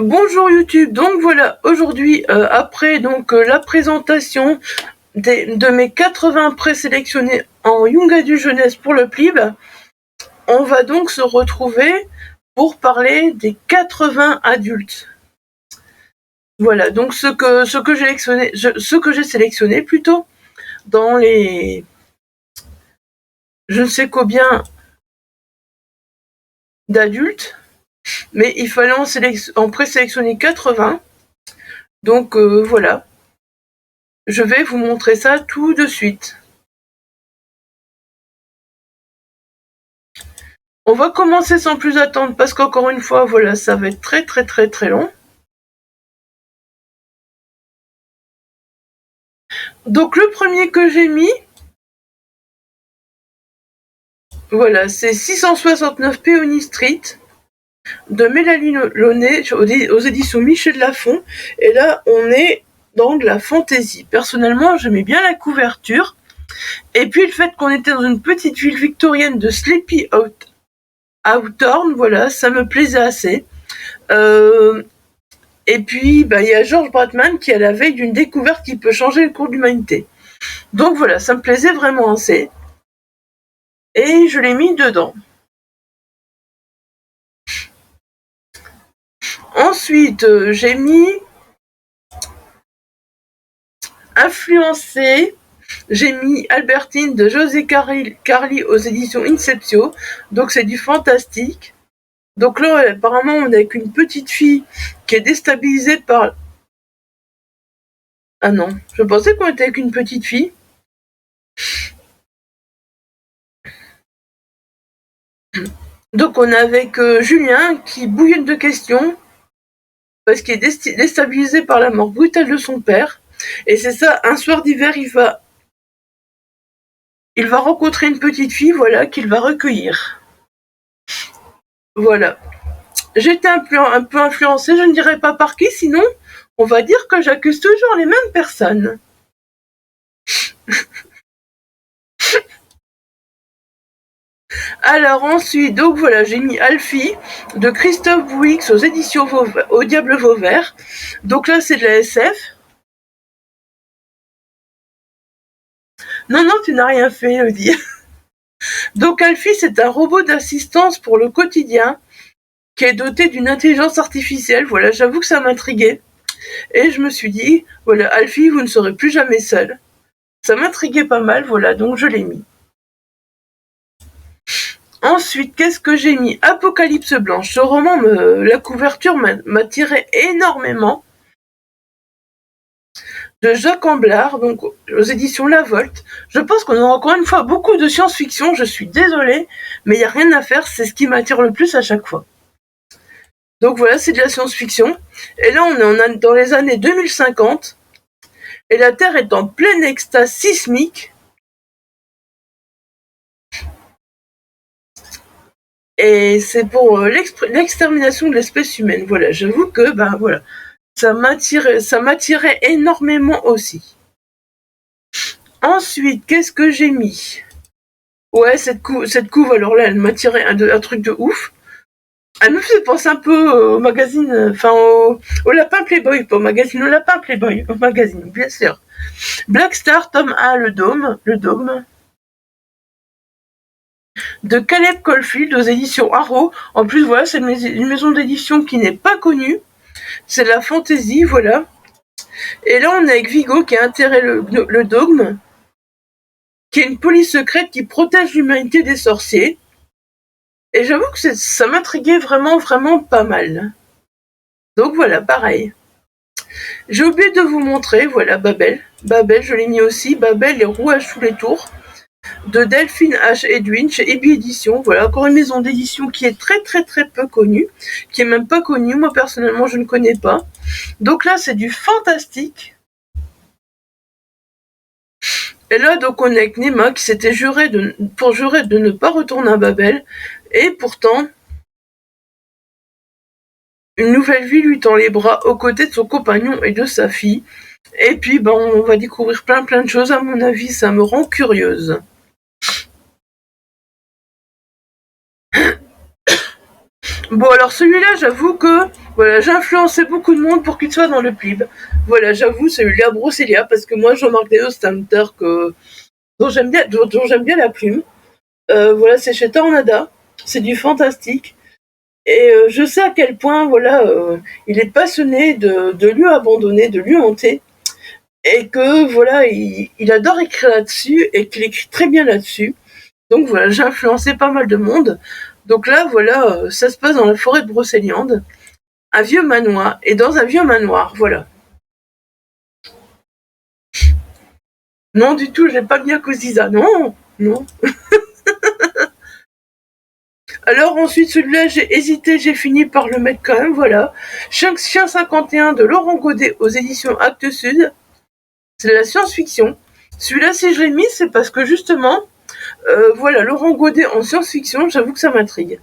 Bonjour YouTube, donc voilà, aujourd'hui, après la présentation de mes 80 présélectionnés en Young Adult Jeunesse pour le PLIB, on va donc se retrouver pour parler des 80 adultes. Voilà, donc ce que j'ai sélectionné plutôt dans les je ne sais combien d'adultes, mais il fallait en présélectionner 80. Donc voilà, je vais vous montrer ça tout de suite. On va commencer sans plus attendre parce qu'encore une fois, voilà, ça va être très long. Donc le premier que j'ai mis, voilà, c'est 669 Peony Street de Mélanie Launay aux éditions Michel Lafon. Et là, on est dans de la fantaisie. Personnellement, j'aimais bien la couverture. Et puis le fait qu'on était dans une petite ville victorienne de Sleepy Hawthorne, voilà, ça me plaisait assez. Et puis, il y a George Bradman qui est à la veille d'une découverte qui peut changer le cours de l'humanité. Donc voilà, ça me plaisait vraiment assez. Et je l'ai mis dedans. Ensuite, j'ai mis Influencé. J'ai mis Albertine de José Carli aux éditions Inceptio. Donc c'est du fantastique. Donc là, apparemment, on est avec une petite fille qui est déstabilisée par... Ah non, je pensais qu'on était avec une petite fille. Donc on est avec Julien qui bouillonne de questions parce qu'il est déstabilisé par la mort brutale de son père. Et c'est ça, un soir d'hiver, il va rencontrer une petite fille, voilà, qu'il va recueillir. Voilà. J'étais un peu influencée, je ne dirais pas par qui, sinon on va dire que j'accuse toujours les mêmes personnes. Alors ensuite, donc voilà, j'ai mis Alfie de Christophe Bouix aux éditions Au Diable Vauvert. Donc là, c'est de la SF. Non, tu n'as rien fait, Elodie. Donc Alfie, c'est un robot d'assistance pour le quotidien qui est doté d'une intelligence artificielle. Voilà, j'avoue que ça m'intriguait. Et je me suis dit, voilà, Alfie, vous ne serez plus jamais seul. Ça m'intriguait pas mal, voilà, donc je l'ai mis. Ensuite, qu'est-ce que j'ai mis? Apocalypse Blanche. Ce roman, la couverture m'attirait énormément. De Jacques Amblard, donc aux éditions La Volte. Je pense qu'on aura encore une fois beaucoup de science-fiction, je suis désolée, mais il n'y a rien à faire, c'est ce qui m'attire le plus à chaque fois. Donc voilà, c'est de la science-fiction. Et là, on est dans les années 2050, et la Terre est en pleine extase sismique. Et c'est pour l'extermination de l'espèce humaine. Voilà, j'avoue que, voilà, ça m'attirait énormément aussi. Ensuite, qu'est-ce que j'ai mis? Ouais, cette couve, alors là, elle m'attirait un truc de ouf. Elle me fait penser un peu au magazine, enfin au Lapin Playboy, pas au magazine, au Lapin Playboy, au magazine, bien sûr. Black Star, tome 1, le dôme. De Caleb Caulfield aux éditions Arrow. En plus, voilà, c'est une maison d'édition qui n'est pas connue. C'est de la fantaisie, voilà. Et là, on est avec Vigo qui a intégré le dogme, qui est une police secrète qui protège l'humanité des sorciers. Et j'avoue que ça m'intriguait vraiment pas mal. Donc voilà, pareil. J'ai oublié de vous montrer, voilà, Babel. Babel, je l'ai mis aussi. Babel, les rouages sous les tours. De Delphine H. Edwin chez EBI Édition. Voilà, encore une maison d'édition qui est très peu connue. Qui est même pas connue. Moi, personnellement, je ne connais pas. Donc là, c'est du fantastique. Et là, donc, on est avec Nema qui s'était juré de ne pas retourner à Babel. Et pourtant, une nouvelle vie lui tend les bras aux côtés de son compagnon et de sa fille. Et puis, on va découvrir plein de choses. À mon avis, ça me rend curieuse. Bon, alors celui-là, j'avoue que Voilà, j'ai influencé beaucoup de monde pour qu'il soit dans le PLIB. Voilà, j'avoue, c'est Léa Brosselia, parce que moi, Jean-Marc Déo, c'est un auteur dont j'aime bien la plume. Voilà, c'est chez Tornada, c'est du fantastique. Et je sais à quel point, voilà, il est passionné de lieux abandonnés, de lieux hantés, et que, voilà, il adore écrire là-dessus, et qu'il écrit très bien là-dessus. Donc voilà, j'ai influencé pas mal de monde. Donc là, voilà, ça se passe dans la forêt de Brocéliande, un vieux manoir, et dans un vieux manoir, voilà. Non, du tout, j'ai pas bien Cosisa, non, non. Alors ensuite, celui-là, j'ai hésité, j'ai fini par le mettre quand même, voilà. Chien 51 de Laurent Godet aux éditions Actes Sud. C'est de la science-fiction. Celui-là, si je l'ai mis, c'est parce que justement, voilà, Laurent Godet en science-fiction, j'avoue que ça m'intrigue.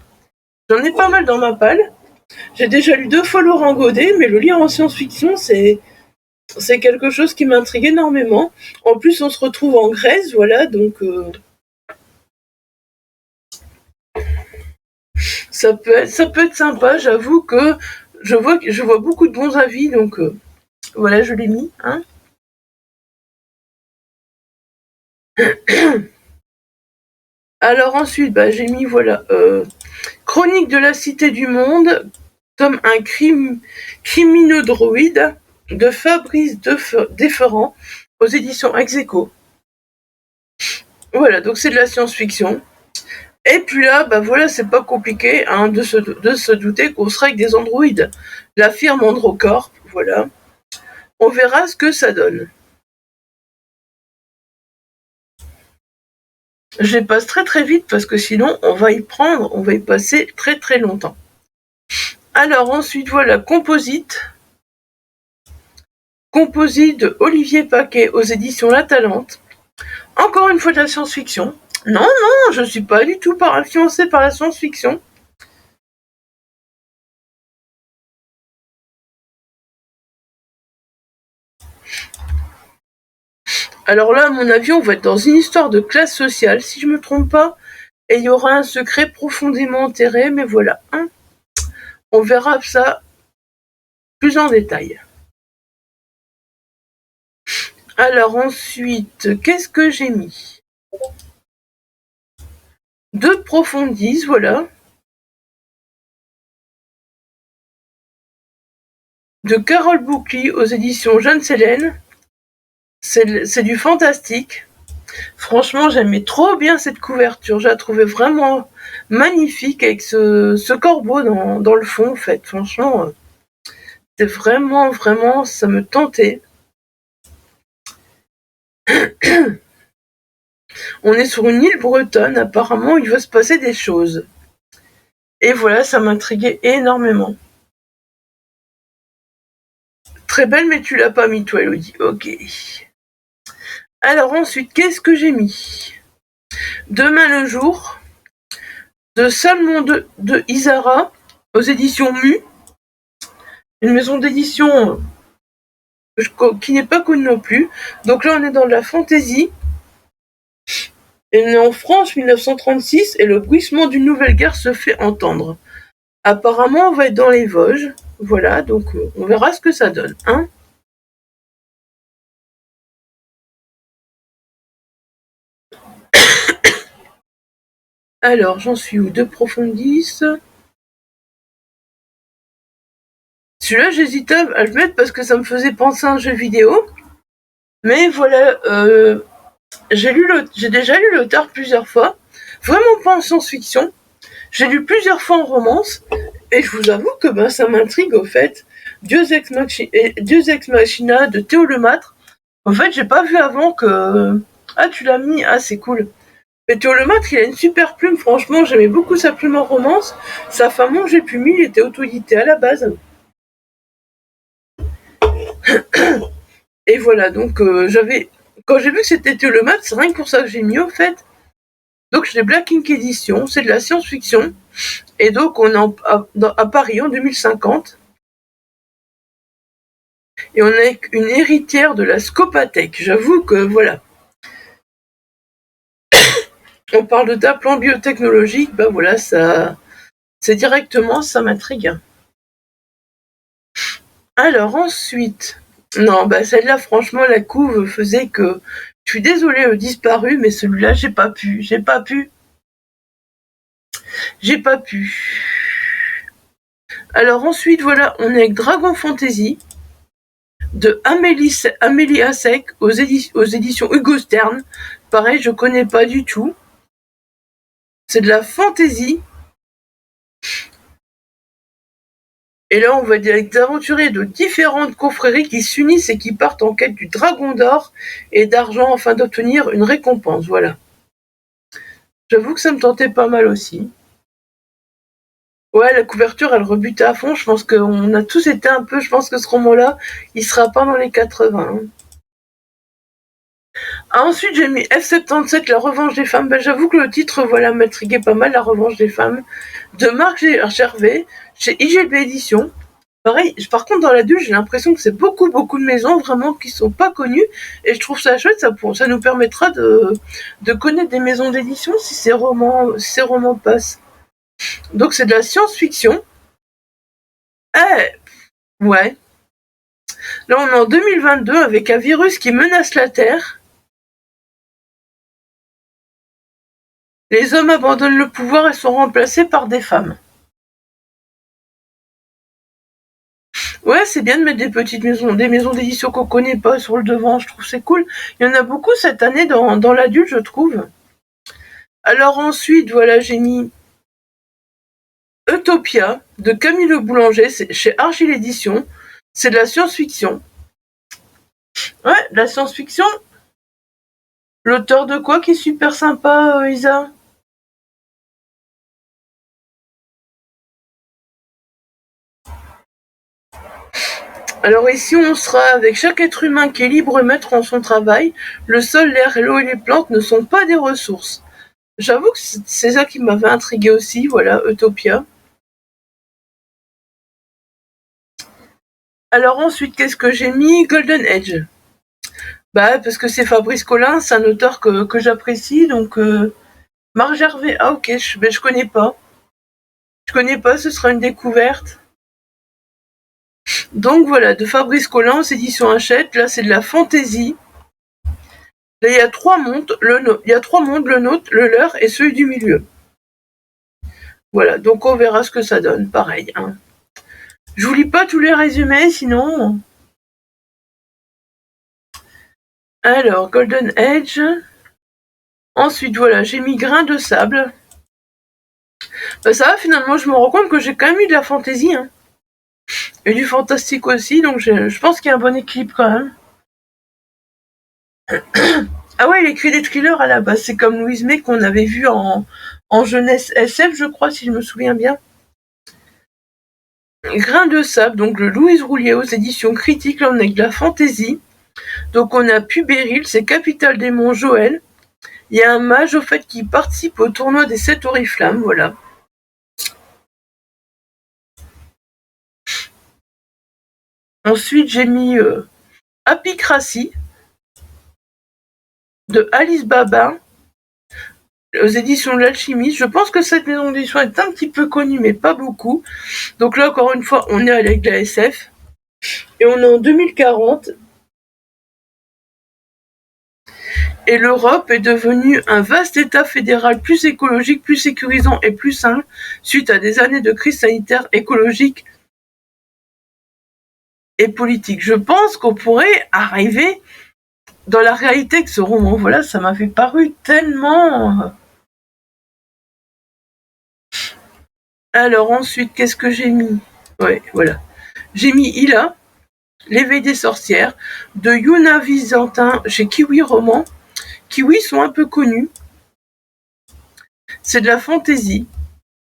J'en ai pas mal dans ma palle. J'ai déjà lu 2 fois Laurent Godet, mais le lire en science-fiction, c'est quelque chose qui m'intrigue énormément. En plus, on se retrouve en Grèce, voilà, donc ça peut être sympa. J'avoue que je vois beaucoup de bons avis, donc voilà, je l'ai mis. Hein. Alors ensuite, bah, j'ai mis, voilà, Chronique de la Cité du Monde, tome 1, Criminodroïde, de Fabrice Desferrand, aux éditions Execo. Voilà, donc c'est de la science-fiction. Et puis là, bah voilà, c'est pas compliqué hein, de se douter qu'on sera avec des androïdes. La firme Androcorp, voilà. On verra ce que ça donne. Je les passe très très vite parce que sinon on va y passer très très longtemps. Alors ensuite voilà, Composite de Olivier Paquet aux éditions La Talente. Encore une fois de la science-fiction. Non, non, je suis pas du tout influencée par la science-fiction. Alors là, à mon avis, on va être dans une histoire de classe sociale, si je me trompe pas, et il y aura un secret profondément enterré, mais voilà. Hein. On verra ça plus en détail. Alors ensuite, qu'est-ce que j'ai mis? 2 Profondis, voilà. De Carole Boucli aux éditions Jeanne Sélène. C'est du fantastique. Franchement, j'aimais trop bien cette couverture. Je la trouvais vraiment magnifique avec ce corbeau dans le fond, en fait. Franchement, c'était vraiment, ça me tentait. On est sur une île bretonne, apparemment, il va se passer des choses. Et voilà, ça m'intriguait énormément. Très belle, mais tu l'as pas mis, toi, Elodie. Ok. Alors ensuite, qu'est-ce que j'ai mis? Demain le jour, de Salmon de Isara, aux éditions Mu. Une maison d'édition qui n'est pas connue non plus. Donc là, on est dans de la fantaisie. Elle est née en France, 1936, et le bruissement d'une nouvelle guerre se fait entendre. Apparemment, on va être dans les Vosges. Voilà, donc on verra ce que ça donne. Hein. Alors, j'en suis où? De Profondis. Celui-là, j'hésitais à le mettre parce que ça me faisait penser à un jeu vidéo. Mais voilà, j'ai déjà lu l'auteur plusieurs fois. Vraiment pas en science-fiction. J'ai lu plusieurs fois en romance. Et je vous avoue que ça m'intrigue au fait. Deus Ex Machina de Théo Lemâtre. En fait, j'ai pas vu avant que... Ah, tu l'as mis. Ah, c'est cool. Mais Théo Lemâtre, il a une super plume. Franchement, j'aimais beaucoup sa plume en romance. Sa femme, j'ai pu mis, il était auto-édité à la base. Et voilà, donc quand j'ai vu que c'était Théo Lemâtre, c'est rien que pour ça que j'ai mis au fait. Donc j'ai Black Ink Edition, c'est de la science-fiction. Et donc on est à Paris en 2050. Et on est une héritière de la Scopatech. J'avoue que voilà. On parle d'appelant biotechnologique, voilà, ça. C'est directement, ça m'intrigue. Alors ensuite, non, bah celle-là, franchement, la couve faisait que... Je suis désolée, disparu, mais celui-là, j'ai pas pu. Alors ensuite, voilà, on est avec Dragon Fantasy de Amélie Assec aux éditions Hugo Stern. Pareil, je connais pas du tout. C'est de la fantasy. Et là, on va dire des aventuriers de différentes confréries qui s'unissent et qui partent en quête du dragon d'or et d'argent afin d'obtenir une récompense. Voilà. J'avoue que ça me tentait pas mal aussi. Ouais, la couverture, elle rebutait à fond. Je pense qu'on a tous été un peu... Je pense que ce roman-là, il sera pas dans les 80. Ah, ensuite, j'ai mis F77, La Revanche des Femmes. Ben, j'avoue que le titre, voilà, m'intriguait pas mal, La Revanche des Femmes, de Marc Gervais, chez IGB Éditions. Pareil, par contre, dans l'adulte, j'ai l'impression que c'est beaucoup de maisons vraiment qui sont pas connues, et je trouve ça chouette, ça nous permettra de connaître des maisons d'édition si ces romans passent. Donc c'est de la science-fiction. Ouais. Là, on est en 2022 avec un virus qui menace la Terre. Les hommes abandonnent le pouvoir et sont remplacés par des femmes. Ouais, c'est bien de mettre des maisons d'édition qu'on connaît pas sur le devant, je trouve c'est cool. Il y en a beaucoup cette année dans l'adulte, je trouve. Alors ensuite, voilà, j'ai mis Utopia de Camille Le Boulanger, c'est chez Argile Édition. C'est de la science-fiction. Ouais, de la science-fiction. L'auteur de quoi qui est super sympa, Isa? Alors ici, on sera avec chaque être humain qui est libre et maître en son travail. Le sol, l'air, l'eau et les plantes ne sont pas des ressources. J'avoue que c'est ça qui m'avait intrigué aussi, voilà, Utopia. Alors ensuite, qu'est-ce que j'ai mis? Golden Age. Bah, parce que c'est Fabrice Collin, c'est un auteur que j'apprécie, donc Marc Gervais, ah ok, je connais pas. Je connais pas, ce sera une découverte. Donc voilà, de Fabrice Collin aux éditions Hachette, là c'est de la fantaisie. Là il y a trois mondes, le nôtre, le leur et celui du milieu. Voilà, donc on verra ce que ça donne, pareil. Hein. Je vous lis pas tous les résumés, sinon... Alors, Golden Age. Ensuite, voilà, j'ai mis Grain de sable. Bah ça va, finalement, je me rends compte que j'ai quand même eu de la fantaisie. Hein. Et du fantastique aussi, donc je pense qu'il y a un bon équilibre quand même. Ah ouais, il écrit des thrillers à la base. C'est comme Louise May qu'on avait vu en jeunesse SF, je crois, si je me souviens bien. Grain de sable, donc le Louise Roulier aux éditions critiques, là on a de la fantaisie. Donc on a Pubéril, c'est Capital Démon Joël. Il y a un mage au fait qui participe au tournoi des 7 oriflammes, voilà. Ensuite j'ai mis Apicratie de Alice Babin aux éditions de l'Alchimiste. Je pense que cette maison d'édition est un petit peu connue, mais pas beaucoup. Donc là, encore une fois, on est avec la SF. Et on est en 2040. Et l'Europe est devenue un vaste État fédéral plus écologique, plus sécurisant et plus sain, suite à des années de crise sanitaire, écologique et politique. Je pense qu'on pourrait arriver dans la réalité avec ce roman. Voilà, ça m'avait paru tellement... Alors ensuite, qu'est-ce que j'ai mis? Ouais, voilà. J'ai mis Ila, L'éveil des sorcières, de Yuna Visantin chez Kiwi Roman. Kiwi sont un peu connus. C'est de la fantaisie.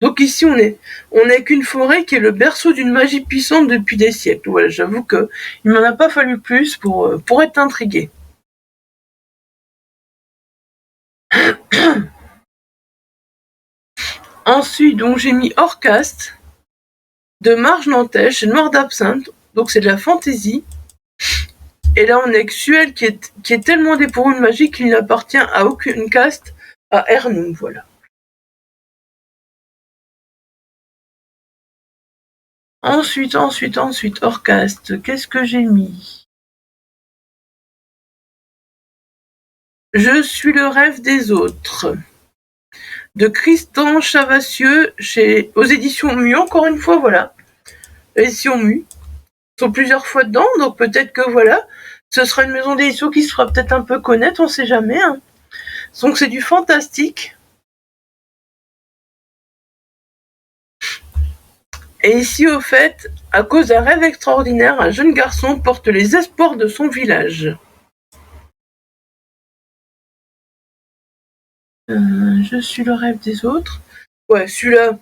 Donc ici, on est qu'une forêt qui est le berceau d'une magie puissante depuis des siècles. Voilà, j'avoue que il m'en a pas fallu plus pour être intrigué. Ensuite, donc j'ai mis Orcast de Marge Nantes chez Noir d'Absinthe. Donc c'est de la fantaisie. Et là, on est avec Suel qui est tellement dépourvu de magie qu'il n'appartient à aucune caste, à Ernum, voilà. Ensuite, Orcast, qu'est-ce que j'ai mis? Je suis le rêve des autres. De Christian Chavassieux, aux éditions Mu, encore une fois, voilà. Éditions Mu. Ils sont plusieurs fois dedans, donc peut-être que voilà, ce sera une maison d'édition qui se fera peut-être un peu connaître, on sait jamais. Hein. Donc c'est du fantastique. Et ici, au fait, à cause d'un rêve extraordinaire, un jeune garçon porte les espoirs de son village. Je suis le rêve des autres. Ouais, celui-là,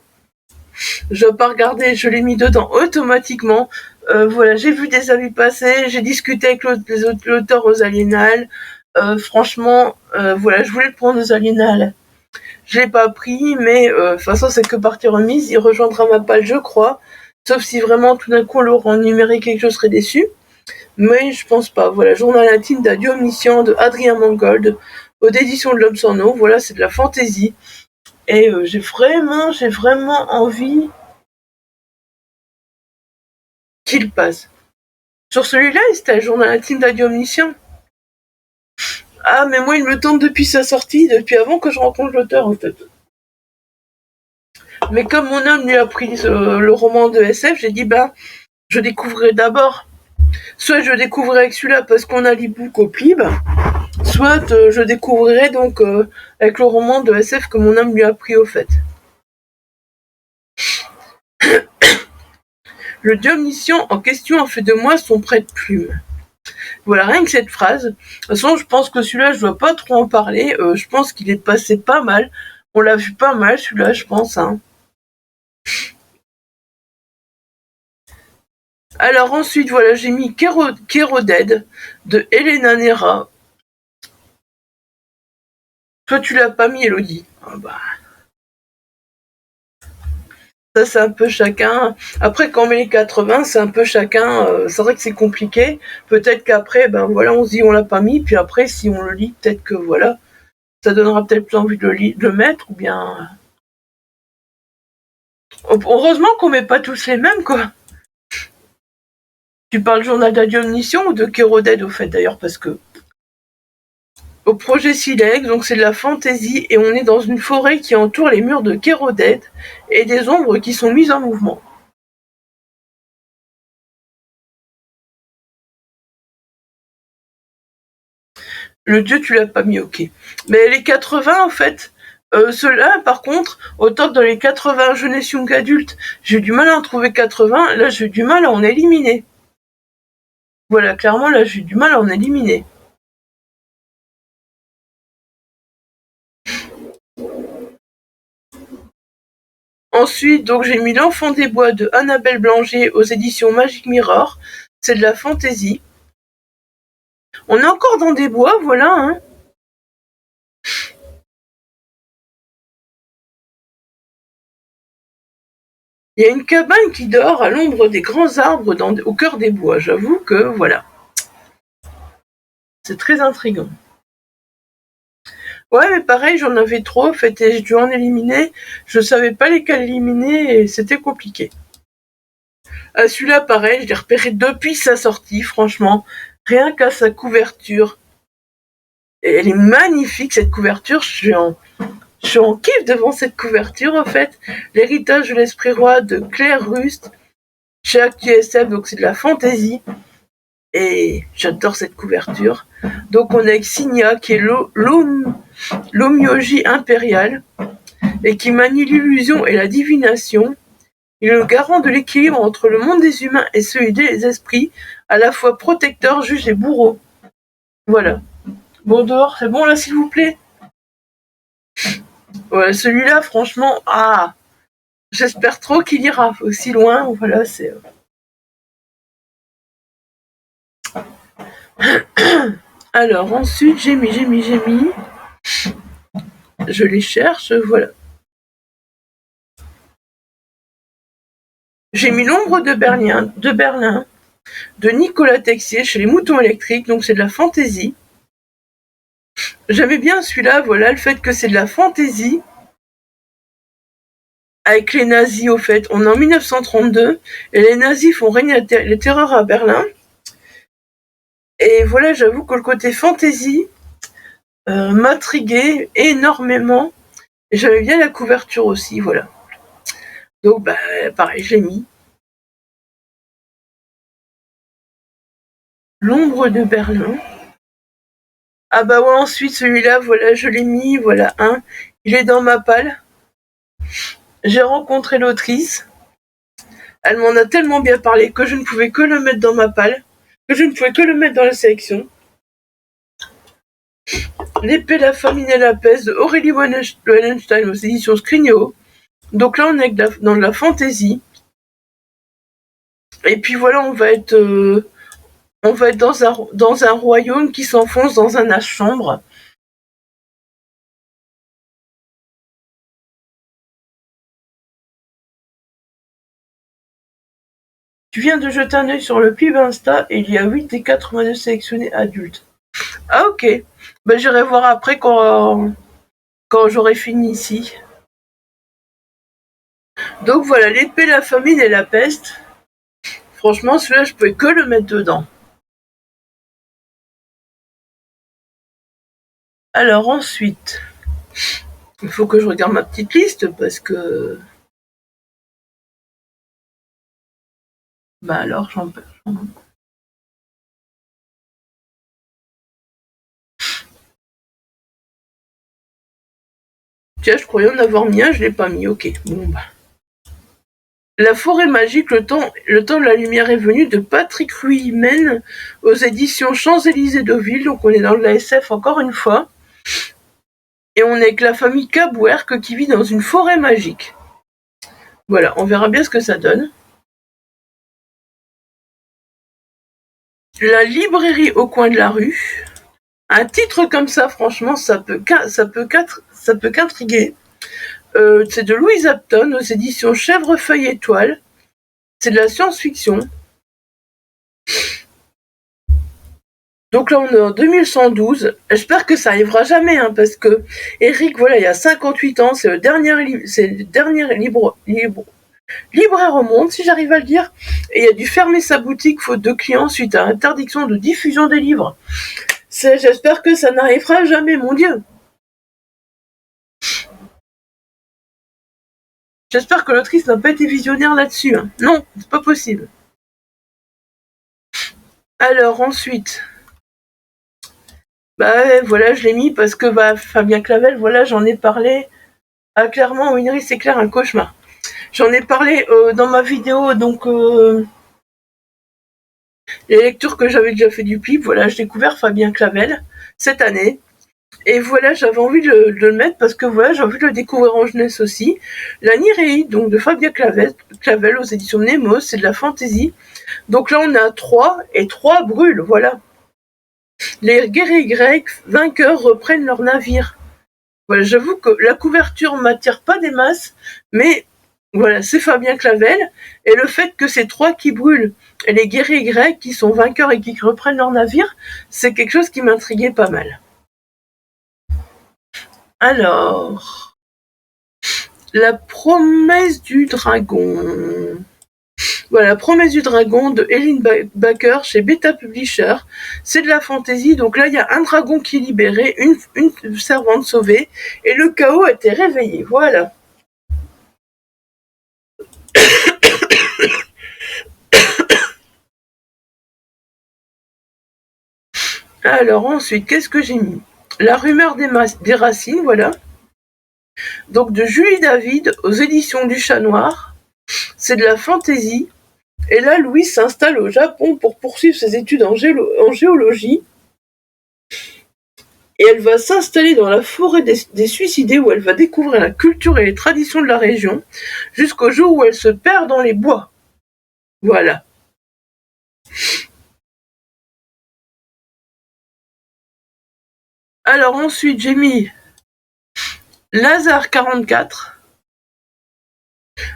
je n'ai pas regardé, je l'ai mis dedans automatiquement. Voilà, j'ai vu des avis passer, j'ai discuté avec l'auteur aux Aliénales. Franchement, voilà, je voulais le prendre aux Aliénales. Je l'ai pas pris, mais de toute façon, c'est que partie remise. Il rejoindra ma page, je crois. Sauf si vraiment, tout d'un coup, on l'aura en numérique et que je serais déçue. Mais je pense pas. Voilà, Journal intime d'Adieu omniscient de Adrien Mangold, aux éditions de l'Homme sans nom. Voilà, c'est de la fantaisie. Et j'ai vraiment envie qu'il passe. Sur celui-là, c'était un Journal intime d'Adieu omniscient. Ah, mais moi, il me tente depuis sa sortie, depuis avant que je rencontre l'auteur, en fait. Mais comme mon homme lui a pris le roman de SF, j'ai dit, je découvrirai d'abord. Soit je découvrirai avec celui-là parce qu'on a l'e-book au PLIB, soit je découvrirai donc avec le roman de SF que mon homme lui a pris au fait. Le dieu omniscient en question a fait de moi son prête-plume. Voilà, rien que cette phrase. De toute façon, je pense que celui-là, je dois pas trop en parler. Je pense qu'il est passé pas mal. On l'a vu pas mal, celui-là, je pense. Hein. Alors ensuite, voilà, j'ai mis Kéroded de Elena Nera. Toi, tu l'as pas mis, Elodie. Ça, c'est un peu chacun. Après, quand on met les 80, c'est un peu chacun. C'est vrai que c'est compliqué. Peut-être qu'après, voilà, on se dit on l'a pas mis. Puis après, si on le lit, peut-être que voilà, ça donnera peut-être plus envie de le mettre. Ou bien. Heureusement qu'on met pas tous les mêmes, quoi. Tu parles Journal d'Adieu omniscient ou de Kéroded, au fait, d'ailleurs, parce que. Au projet Silex, donc c'est de la fantaisie, et on est dans une forêt qui entoure les murs de Kéroded et des ombres qui sont mises en mouvement. Le dieu, tu l'as pas mis, ok. Mais les 80, en fait, ceux-là, par contre, autant dans les 80 jeunesse young adulte, j'ai du mal à en trouver 80, là j'ai du mal à en éliminer. Voilà, clairement, là j'ai du mal à en éliminer. Ensuite, donc j'ai mis L'Enfant des Bois de Annabelle Blanger aux éditions Magic Mirror. C'est de la fantaisie. On est encore dans des bois, voilà, hein. Il y a une cabane qui dort à l'ombre des grands arbres au cœur des bois. J'avoue que, voilà. C'est très intriguant. Ouais, mais pareil, j'en avais trop, en fait, et j'ai dû en éliminer. Je savais pas lesquels éliminer, et c'était compliqué. Celui-là, pareil, je l'ai repéré depuis sa sortie, franchement. Rien qu'à sa couverture. Et elle est magnifique, cette couverture. Je suis en kiff devant cette couverture, en fait. L'héritage de l'esprit roi de Claire Rust, chez ActuSF, donc c'est de la fantaisie. Et j'adore cette couverture. Donc on a avec Signia, qui est l'omyoji impériale, et qui manie l'illusion et la divination. Il est le garant de l'équilibre entre le monde des humains et celui des esprits, à la fois protecteur, juge et bourreau. Voilà. Bon, dehors, c'est bon là, s'il vous plaît? Ouais, celui-là, franchement, j'espère trop qu'il ira aussi loin. Voilà, c'est. Alors, ensuite, j'ai mis. Je les cherche, voilà. J'ai mis L'ombre de Berlin de Nicolas Texier chez les Moutons électriques, donc c'est de la fantaisie. . J'aimais bien celui-là, voilà, le fait que c'est de la fantaisie avec les nazis au fait. On est en 1932 et les nazis font régner les terreurs à Berlin. Et voilà, j'avoue que le côté fantasy m'intriguait énormément. Et j'aimais bien la couverture aussi, voilà. Donc bah pareil, je l'ai mis. L'ombre de Berlin. Ah bah ouais, ensuite celui-là, voilà, je l'ai mis, voilà, un. Il est dans ma palle. J'ai rencontré l'autrice. Elle m'en a tellement bien parlé que je ne pouvais que le mettre dans ma palle, que je ne pouvais que le mettre dans la sélection. L'épée, la famine et la peste de Aurélie Wallenstein aux éditions Scrigno. Donc là, on est dans de la fantaisie. Et puis voilà, on va être dans un royaume qui s'enfonce dans un âge sombre. Tu viens de jeter un œil sur le pib Insta et il y a 8 des 82 sélectionnés adultes. Ah ok, bah j'irai voir après quand j'aurai fini ici. Donc voilà, l'épée, la famine et la peste. Franchement, celui-là, je pouvais que le mettre dedans. Alors ensuite, il faut que je regarde ma petite liste parce que... Bah alors, j'en peux. Tiens, je croyais en avoir mis un, je l'ai pas mis. Ok, bon bah. La forêt magique, le temps de la lumière est venu de Patrick Louis-Men aux éditions Champs-Élysées Deauville. Donc on est dans de la SF encore une fois. Et on est avec la famille Cabouerque qui vit dans une forêt magique. Voilà, on verra bien ce que ça donne. La librairie au coin de la rue. Un titre comme ça, franchement, ça peut qu'intriguer. C'est de Louise Apton aux éditions Chèvrefeuille Étoile. C'est de la science-fiction. Donc là, on est en 2112. J'espère que ça arrivera jamais, hein, parce que Eric, voilà, il a 58 ans, c'est le dernier libraire au monde, si j'arrive à le dire, et il a dû fermer sa boutique faute de clients suite à interdiction de diffusion des livres. J'espère que ça n'arrivera jamais, mon Dieu. J'espère que l'autrice n'a pas été visionnaire là-dessus. Hein. Non, c'est pas possible. Alors ensuite, bah voilà, je l'ai mis parce que bah, Fabien Clavel, voilà, j'en ai parlé. Ah, clairement, Winry, c'est clair, un cauchemar. J'en ai parlé dans ma vidéo, donc les lectures que j'avais déjà fait du clip. Voilà, j'ai découvert Fabien Clavel cette année. Et voilà, j'avais envie de le mettre parce que voilà, j'ai envie de le découvrir en jeunesse aussi. La Niréide, donc de Fabien Clavel aux éditions Nemos, c'est de la fantaisie. Donc là, on a 3 et 3 brûlent, voilà. Les guerriers grecs vainqueurs reprennent leur navire. Voilà, j'avoue que la couverture m'attire pas des masses, mais voilà, c'est Fabien Clavel, et le fait que c'est 3 qui brûlent, et les guerriers grecs qui sont vainqueurs et qui reprennent leur navire, c'est quelque chose qui m'intriguait pas mal. Alors, la promesse du dragon. Voilà, Promesse du dragon de Eileen Baker chez Beta Publisher. C'est de la fantaisie, donc là il y a un dragon qui est libéré, une servante sauvée, et le chaos a été réveillé, voilà. Alors ensuite, qu'est-ce que j'ai mis? La rumeur des racines, voilà. Donc de Julie David aux éditions du Chat Noir. C'est de la fantaisie. Et là, Louise s'installe au Japon pour poursuivre ses études en géologie. Et elle va s'installer dans la forêt des suicidés où elle va découvrir la culture et les traditions de la région jusqu'au jour où elle se perd dans les bois. Voilà. Alors ensuite, j'ai mis Lazare 44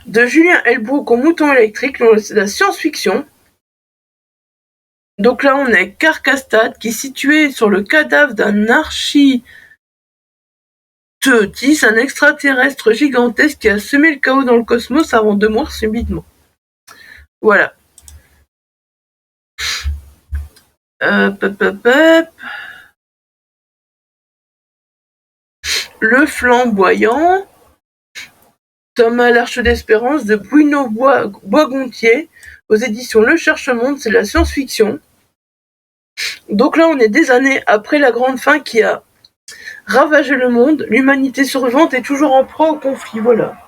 de Julien Elbrook au mouton électrique, c'est de la science-fiction. Donc là, on est Carcassade qui est situé sur le cadavre d'un Teutis, un extraterrestre gigantesque qui a semé le chaos dans le cosmos avant de mourir subitement. Voilà. Le flamboyant. Thomas l'Arche d'Espérance de Bruno Boisgontier aux éditions Le Cherche-Monde, c'est de la science-fiction. Donc là, on est des années après la grande faim qui a ravagé le monde. L'humanité survivante est toujours en proie au conflit, voilà.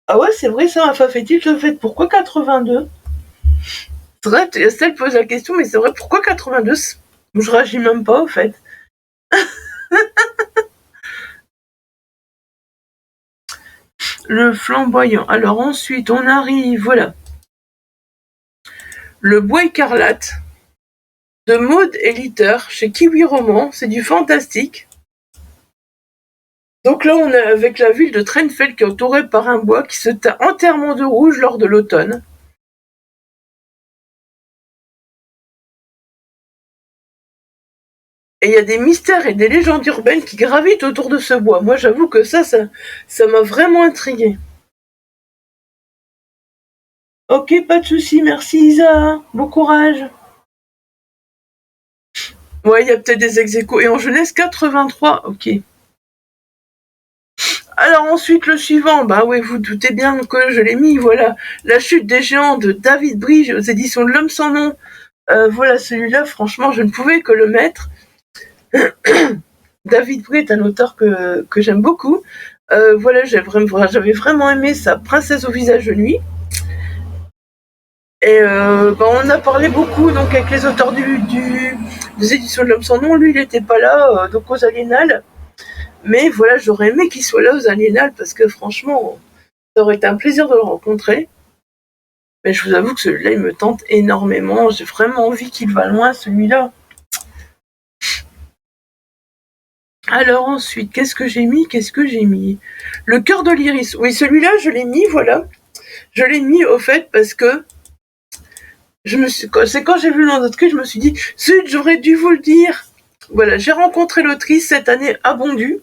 Ah ouais, c'est vrai ça, ma fait-il le fait. Pourquoi 82 ? C'est vrai, Estelle pose la question, mais c'est vrai, pourquoi 82 ? Je réagis même pas, au fait. Le flamboyant. Alors ensuite, on arrive, voilà. Le bois écarlate de Maud et Litter chez Kiwi Roman, c'est du fantastique. Donc là, on est avec la ville de Trenfeld qui est entourée par un bois qui se teint entièrement de rouge lors de l'automne. Et il y a des mystères et des légendes urbaines qui gravitent autour de ce bois. Moi, j'avoue que ça m'a vraiment intriguée. Ok, pas de souci, merci Isa. Bon courage. Ouais, il y a peut-être des ex-aequos. Et en jeunesse, 83, ok. Alors ensuite, le suivant, bah oui, vous doutez bien que je l'ai mis, voilà. La chute des géants de David Bridge aux éditions de L'Homme sans nom. Voilà, celui-là, franchement, je ne pouvais que le mettre. David Bridge est un auteur que j'aime beaucoup. Voilà, j'avais vraiment aimé sa Princesse au visage de nuit. Et on a parlé beaucoup donc avec les auteurs des éditions de L'Homme sans nom. Lui, il n'était pas là, donc aux Aliénales. Mais voilà, j'aurais aimé qu'il soit là aux Aliénales parce que franchement, ça aurait été un plaisir de le rencontrer. Mais je vous avoue que celui-là, il me tente énormément. J'ai vraiment envie qu'il va loin, celui-là. Alors ensuite, qu'est-ce que j'ai mis Le cœur de l'iris. Oui, celui-là, je l'ai mis, voilà. Je l'ai mis au fait parce que c'est quand j'ai vu l'autrice, je me suis dit, zut, j'aurais dû vous le dire. Voilà, j'ai rencontré l'autrice cette année à Bondu.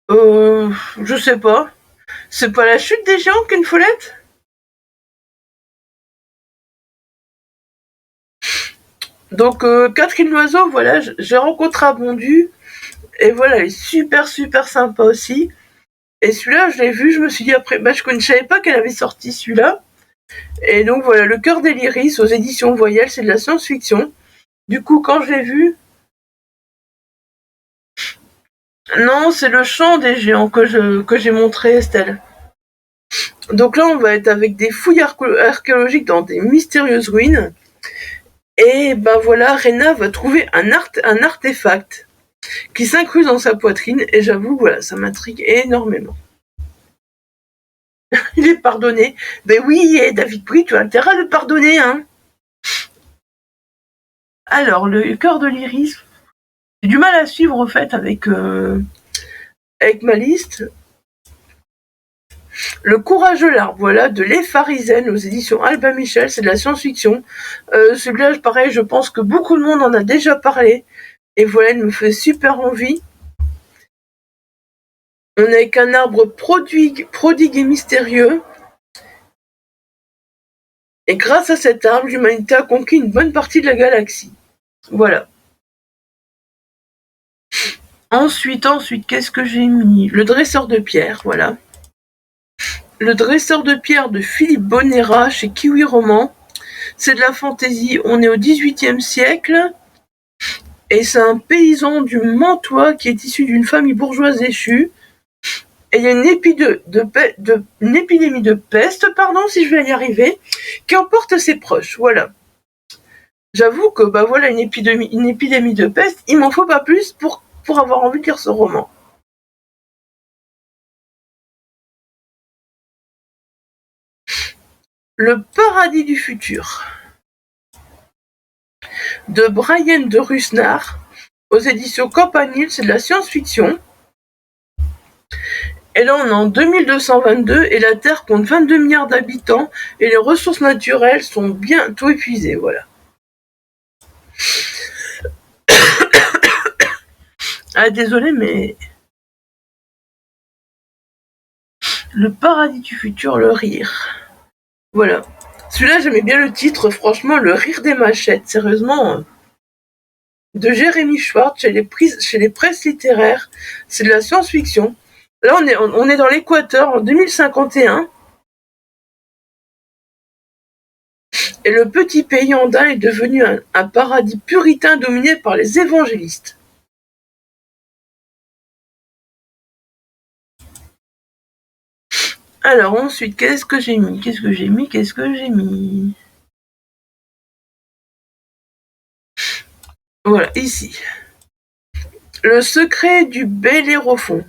Je sais pas. C'est pas la chute des géants qu'une follette ? Donc Catherine Loiseau, voilà, j'ai rencontré à Bondu. Et voilà, elle est super super sympa aussi. Et celui-là, je l'ai vu, je me suis dit après, je ne savais pas qu'elle avait sorti celui-là. Et donc voilà, Le cœur des l'iris aux éditions Voyelles, c'est de la science-fiction. Du coup, quand je l'ai vu, non, c'est le chant des géants que j'ai montré, Estelle. Donc là, on va être avec des fouilles archéologiques dans des mystérieuses ruines. Et ben voilà, Rena va trouver un artefact qui s'incruse dans sa poitrine. Et j'avoue, voilà, ça m'intrigue énormément. Il est pardonné. Ben oui, David Brie, tu as intérêt à le pardonner, hein. Alors, le cœur de l'iris, j'ai du mal à suivre, en fait, avec ma liste. Le courage de l'arbre, voilà, de Les Pharisiennes aux éditions Albin Michel, c'est de la science-fiction. Celui-là, pareil, je pense que beaucoup de monde en a déjà parlé. Et voilà, il me fait super envie. On est avec un arbre prodigue et mystérieux. Et grâce à cet arbre, l'humanité a conquis une bonne partie de la galaxie. Voilà. Ensuite, qu'est-ce que j'ai mis ? Le dresseur de pierre, voilà. Le dresseur de pierre de Philippe Bonera chez Kiwi Roman. C'est de la fantaisie. On est au XVIIIe siècle. Et c'est un paysan du Mantois qui est issu d'une famille bourgeoise échue. Et il y a une épidémie de peste, si je vais y arriver, qui emporte ses proches. Voilà. J'avoue que voilà une épidémie de peste, il m'en faut pas plus pour avoir envie de lire ce roman. Le paradis du futur de Brian de Rusnard aux éditions Campanile, c'est de la science-fiction. Et là, on est en 2222 et la Terre compte 22 milliards d'habitants et les ressources naturelles sont bientôt épuisées, voilà. Ah, désolé, mais le paradis du futur, le rire. Voilà. Celui-là, j'aimais bien le titre, franchement, le rire des machettes, sérieusement. De Jérémy Schwartz chez les presses littéraires. C'est de la science-fiction. Là, on est dans l'Équateur en 2051. Et le petit pays andin est devenu un paradis puritain dominé par les évangélistes. Alors ensuite, qu'est-ce que j'ai mis Voilà, ici. Le secret du Bellérophon.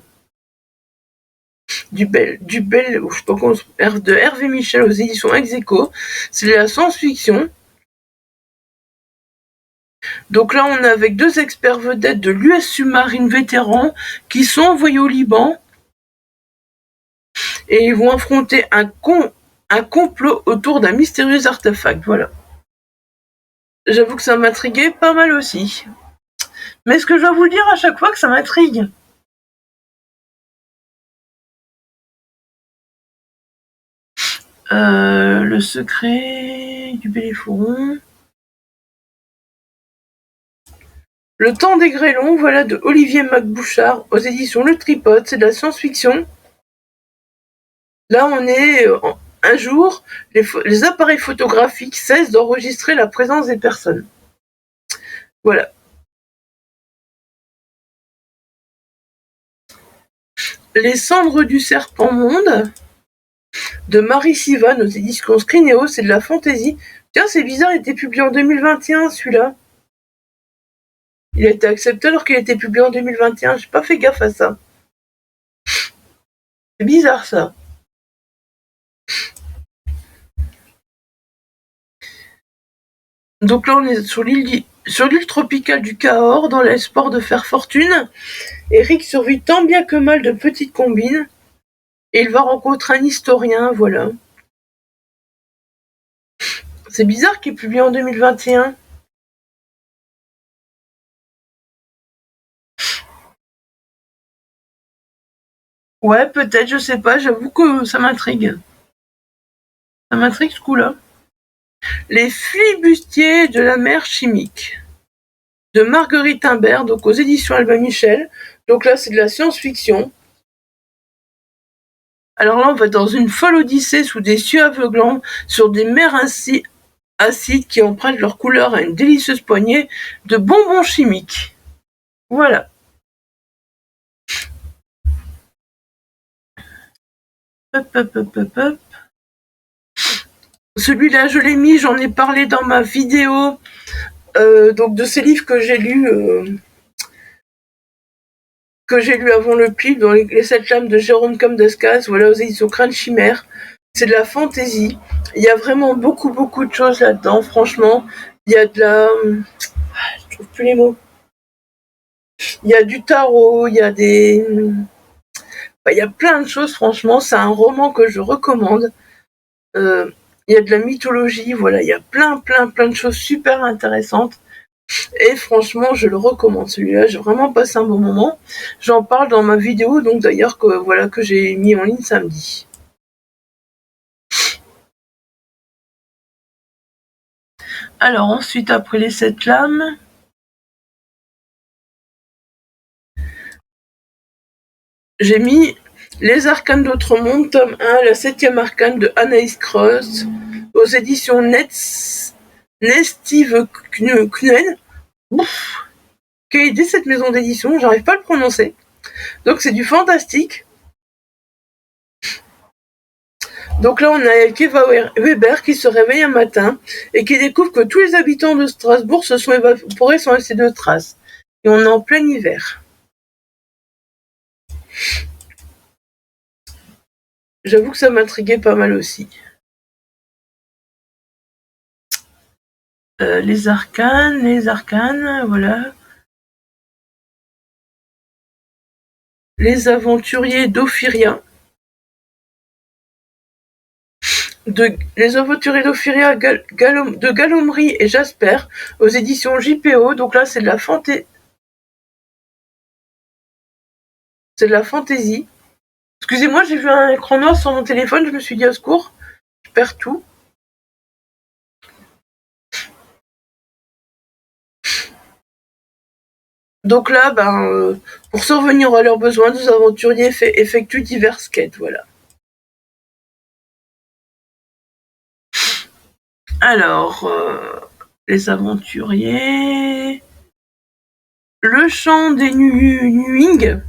Je sais pas comment, de Hervé Michel aux éditions Execo. C'est de la science-fiction. Donc là, on est avec deux experts vedettes de l'US Submarine vétérans qui sont envoyés au Liban et ils vont affronter un complot autour d'un mystérieux artefact. Voilà. J'avoue que ça m'intriguait pas mal aussi. Mais est-ce que je dois vous le dire à chaque fois que ça m'intrigue? Le secret du Bellérophon. Le temps des grêlons, voilà, de Olivier Macbouchard aux éditions Le Tripode, c'est de la science-fiction. Là, on est un jour, les appareils photographiques cessent d'enregistrer la présence des personnes. Voilà. Les cendres du serpent monde de Marie Sivan aux éditions Scrinéo, c'est de la fantaisie. Tiens, c'est bizarre, il était publié en 2021 celui-là. Il a été accepté alors qu'il a été publié en 2021. J'ai pas fait gaffe à ça. C'est bizarre ça. Donc là, on est sur l'île tropicale du Cahors, dans l'espoir de faire fortune. Eric survit tant bien que mal de petites combines. Et il va rencontrer un historien, voilà. C'est bizarre qu'il est publié en 2021. Ouais, peut-être, je sais pas, j'avoue que ça m'intrigue. Ça m'intrigue ce coup-là. Les flibustiers de la mer chimique de Marguerite Imbert, donc aux éditions Albin Michel. Donc là, c'est de la science-fiction. Alors là, on va dans une folle odyssée sous des cieux aveuglants, sur des mers acides qui empruntent leur couleur à une délicieuse poignée de bonbons chimiques. Voilà. Hop, hop, hop, hop, hop. Celui-là, je l'ai mis, j'en ai parlé dans ma vidéo, donc de ces livres que j'ai lu avant le pli, dans les sept lames de Jérôme Comdescas, voilà, aux éditions Crâne Chimère. C'est de la fantaisie. Il y a vraiment beaucoup, beaucoup de choses là-dedans, franchement. Il y a de la... Je trouve plus les mots. Il y a du tarot, il y a des... Il y a plein de choses, franchement. C'est un roman que je recommande. Il y a de la mythologie, voilà. Il y a plein, plein, plein de choses super intéressantes. Et franchement, je le recommande celui-là. J'ai vraiment passé un bon moment. J'en parle dans ma vidéo, donc d'ailleurs que j'ai mis en ligne samedi. Alors ensuite, après les 7 lames, j'ai mis Les Arcanes d'Autre Monde, tome 1, la 7e arcane de Anaïs Cross, aux éditions Nestive Knen. Ouf, quelle idée cette maison d'édition, j'arrive pas à le prononcer. Donc c'est du fantastique. Donc là, on a Eva Weber qui se réveille un matin et qui découvre que tous les habitants de Strasbourg se sont évaporés sans laisser de traces. Et on est en plein hiver. J'avoue que ça m'intriguait pas mal aussi. Les arcanes, voilà. Les aventuriers d'Ophiria. Les aventuriers d'Ophiria de Galomri et Jasper aux éditions JPO. Donc là, c'est de la fantaisie. Excusez-moi, j'ai vu un écran noir sur mon téléphone, je me suis dit au secours, je perds tout. Donc là, pour survenir à leurs besoins, nos aventuriers effectuent diverses quêtes, voilà. Alors, les aventuriers... Le chant des Nuing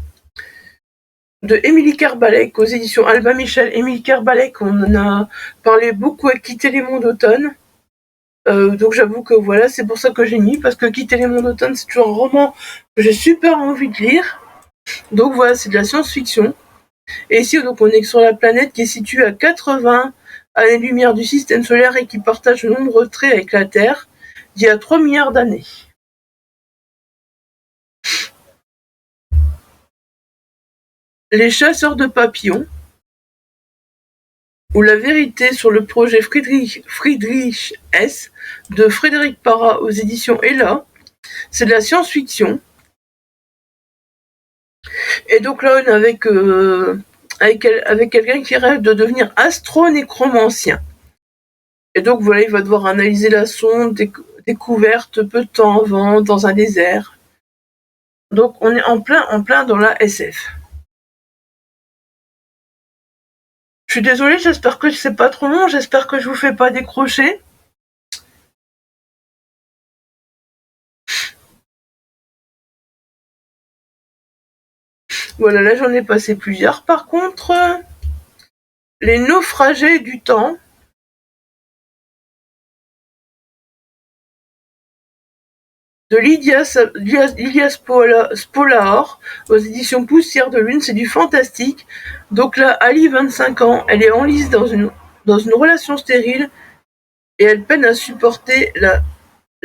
de Émilie Kerbalek aux éditions Albin Michel. Émilie Kerbalek, on en a parlé beaucoup à Quitter les monts d'automne. Donc j'avoue que voilà, c'est pour ça que j'ai mis, parce que Quitter les monts d'automne, c'est toujours un roman que j'ai super envie de lire. Donc voilà, c'est de la science-fiction. Et ici, donc, on est sur la planète qui est située à 80 années-lumière du système solaire et qui partage de nombreux traits avec la Terre d'il y a 3 milliards d'années. Les chasseurs de papillons, ou la vérité sur le projet Friedrich S. de Frédéric Parra aux éditions Ella. C'est de la science-fiction. Et donc là, on est avec quelqu'un qui rêve de devenir astronécromancien. Et donc voilà, il va devoir analyser la sonde découverte peu de temps avant dans un désert. Donc on est en plein dans la SF. Je suis désolée, j'espère que c'est pas trop long, j'espère que je vous fais pas décrocher. Voilà, là j'en ai passé plusieurs. Par contre, les naufragés du temps. De Lydia Spolaor aux éditions Poussière de Lune, c'est du fantastique. Donc là, Ali, 25 ans, elle est en lice dans une relation stérile et elle peine à supporter la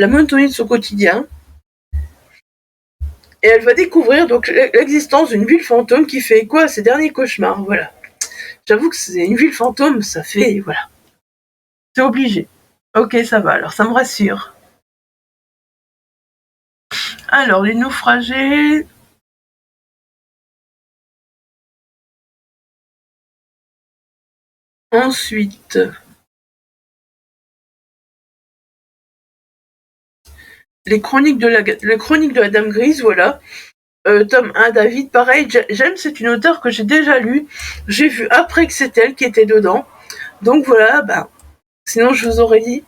monotonie de son quotidien. Et elle va découvrir donc l'existence d'une ville fantôme qui fait écho à ses derniers cauchemars. Voilà. J'avoue que c'est une ville fantôme, ça fait... Voilà. C'est obligé. Ok, ça va, alors ça me rassure. Alors, les naufragés... Ensuite... Les chroniques de la Dame Grise, voilà. Tome 1, David, pareil, j'aime, c'est une auteure que j'ai déjà lue. J'ai vu après que c'est elle qui était dedans. Donc voilà, sinon je vous aurais dit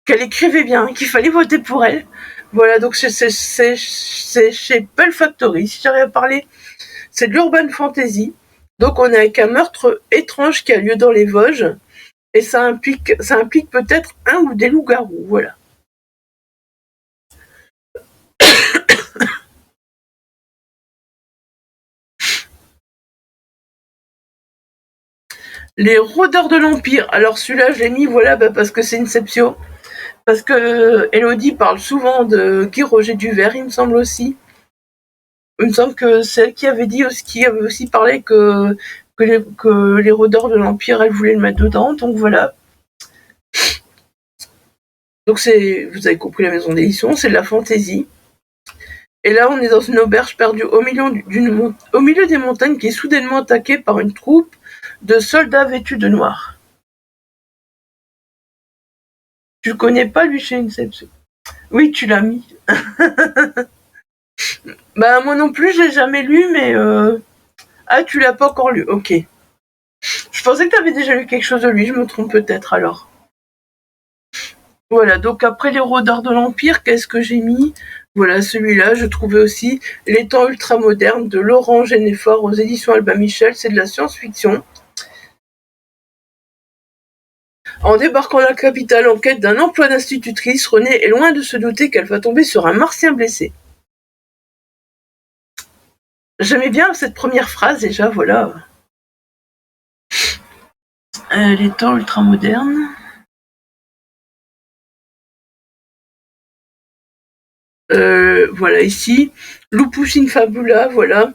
qu'elle écrivait bien, qu'il fallait voter pour elle. Voilà, donc c'est chez Pell Factory, si j'arrive à parler. C'est de l'urban fantasy. Donc on est avec un meurtre étrange qui a lieu dans les Vosges. Et ça implique peut-être un ou des loups-garous, voilà. Les rôdeurs de l'Empire. Alors celui-là, je l'ai mis, voilà, parce que c'est Inception. Parce que Elodie parle souvent de Guy Roger Duvert, il me semble aussi. Il me semble que c'est elle qui avait aussi parlé que les rôdeurs de l'Empire, elle voulait le mettre dedans. Donc voilà. Donc vous avez compris la maison d'édition, c'est de la fantaisie. Et là, on est dans une auberge perdue au milieu des montagnes qui est soudainement attaquée par une troupe de soldats vêtus de noir. Tu le connais pas, lui, chez Inception? Oui, tu l'as mis. Moi non plus, je l'ai jamais lu, mais... Ah, tu l'as pas encore lu, ok. Je pensais que tu avais déjà lu quelque chose de lui, je me trompe peut-être alors. Voilà, donc après les rôdeurs de l'Empire, qu'est-ce que j'ai mis? Voilà, celui-là, je trouvais aussi Les temps ultramodernes de Laurent Genefort aux éditions Albin Michel, c'est de la science-fiction. En débarquant à la capitale en quête d'un emploi d'institutrice, Renée est loin de se douter qu'elle va tomber sur un martien blessé. J'aimais bien cette première phrase déjà, voilà. Les temps ultramodernes. Voilà ici, Lupus in Fabula, voilà.